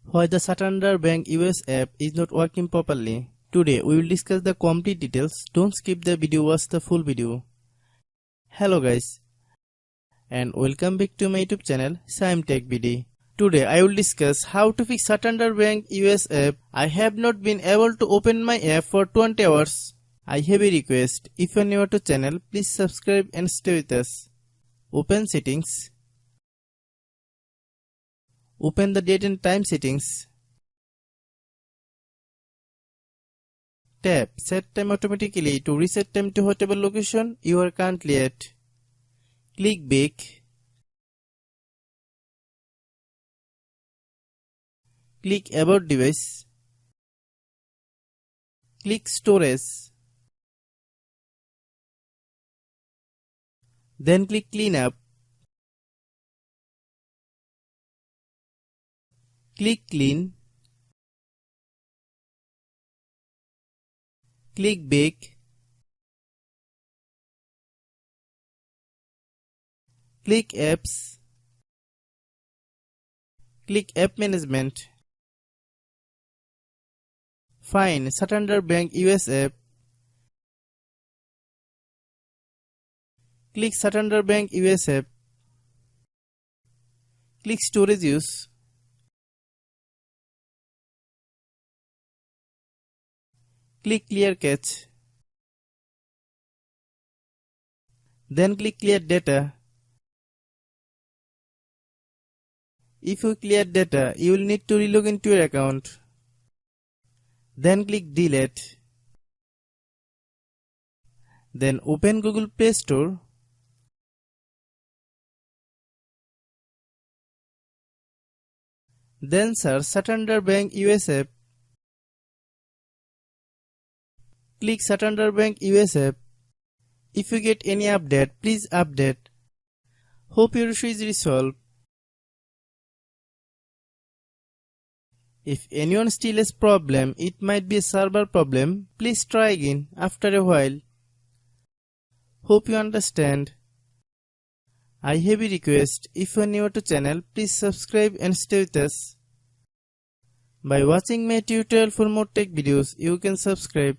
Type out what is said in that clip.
Why the Santander Bank US app is not working properly. Today we will discuss the complete details. Don't skip the video, watch the full video. Hello guys and welcome back to my YouTube channel Shaem Tech BD. Today I will discuss how to fix Santander Bank US app. I have not been able to open my app for 20 hours. I have a request. If you are new to channel, please subscribe and stay with us. Open settings. Open the date and time settings. Tap set time automatically to reset time to whatever location you are currently at. Click back. Click about device. Click storage. Then click cleanup. Click clean. Click back. Click apps. Click app management. Find Santander Bank US app. Click Santander Bank US app. Click storage use. Click clear cache. Then click clear data. If you clear data, you will need to relog into your account. Then click delete. Then open Google Play Store. Then search Santander Bank US app. Click Santander Bank US app. If you get any update, please update. Hope your issue is resolved. If anyone still has problem, it might be a server problem. Please try again after a while. Hope you understand. I have a request. If you are new to channel, please subscribe and stay with us. By watching my tutorial for more tech videos, you can subscribe.